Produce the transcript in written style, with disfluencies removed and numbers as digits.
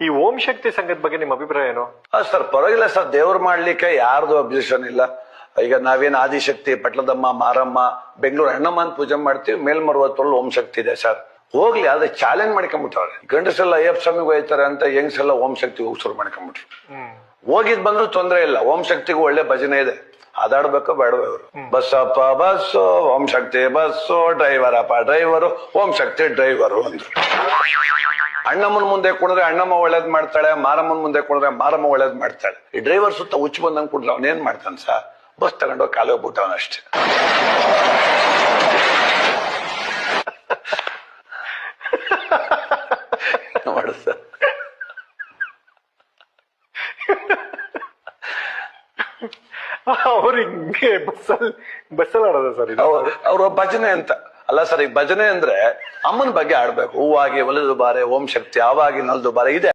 ಈ ಓಂ ಶಕ್ತಿ ಸಂಘದ ಬಗ್ಗೆ ನಿಮ್ಮ ಅಭಿಪ್ರಾಯ ಏನು? ಸರ್ ಪರವಾಗಿಲ್ಲ ಸರ್, ದೇವ್ರು ಮಾಡ್ಲಿಕ್ಕೆ ಯಾರ್ದು ಅಬ್ಜೆಕ್ಷನ್ ಇಲ್ಲ. ಈಗ ನಾವೇನ್ ಆದಿಶಕ್ತಿ, ಪಟ್ಲದಮ್ಮ, ಮಾರಮ್ಮ, ಬೆಂಗಳೂರು ಹೆಣ್ಣಮ್ಮ ಅಂತ ಪೂಜೆ ಮಾಡ್ತೀವಿ. ಮೇಲ್ಮರುವತ್ತೊಳ್ಳು ಓಂ ಶಕ್ತಿ ಇದೆ ಸರ್. ಹೋಗ್ಲಿ, ಅದೇ ಚಾಲೆಂಜ್ ಮಾಡ್ಕೊಂಡ್ಬಿಟ್ಟವ್ರೆ. ಗಂಡಸೆಲ್ಲ ಅಯ್ಯಪ್ಪ ಸ್ವಾಮಿಗೆ ಹೋಯ್ತಾರೆ ಅಂತ ಹೆಂಗ್ಸೆಲ್ಲ ಓಂ ಶಕ್ತಿ ಶುರು ಮಾಡ್ಕೊಂಡ್ಬಿಟ್ರು. ಹೋಗಿದ್ ಬಂದ್ರು ತೊಂದ್ರೆ ಇಲ್ಲ. ಓಂ ಶಕ್ತಿಗೂ ಒಳ್ಳೆ ಭಜನೆ ಇದೆ. ಅದಾಡ್ಬೇಕೋ ಬೇಡವೋ ಇವರು. Basappa bus, Om Shakti bus, ಡ್ರೈವರಪ್ಪ driver, Om Shakti driver ಅಂದ್ರು. ಅಣ್ಣಮ್ಮನ ಮುಂದೆ ಕುಣಿದ್ರೆ ಅಣ್ಣಮ್ಮ ಒಳ್ಳೇದ್ ಮಾಡ್ತಾಳೆ, ಮಾರಮ್ಮನ ಮುಂದೆ ಕುಣಿದ್ರೆ ಮಾರಮ್ಮ ಒಳ್ಳೇದ್ ಮಾಡ್ತಾಳೆ. ಈ ಡ್ರೈವರ್ ಸುತ್ತ ಹುಚ್ಚು ಬಂದಂಗ್ ಕುಡಿದ್ರೆ ಅವನೇನ್ ಮಾಡ್ತಾನ ಸರ್? ಬಸ್ ತಗೊಂಡೋಗಿ ಕಾಲು ಹೋಗ್ಬಿಟ್ಟವನಷ್ಟೇ. ಮಾಡು ಸರ್. ಅವ್ರು ಹಿಂಗೆ ಬಸ್ಸಲ್ಲಿ ಆಡೋದ ಸರ್? ಅವ್ರ ಭಜನೆ ಅಂತ ಅಲ್ಲ ಸರ್. ಈಗ ಭಜನೆ ಅಂದ್ರೆ ಅಮ್ಮನ ಬಗ್ಗೆ ಆಡ್ಬೇಕು. ಹೂವಾಗಿ ಒಲಿದು ಬಾರೆ, ಓಂ ಶಕ್ತಿ ಆವಾಗಿ ನಲ್ದು ಬಾರೆ ಇದೆ.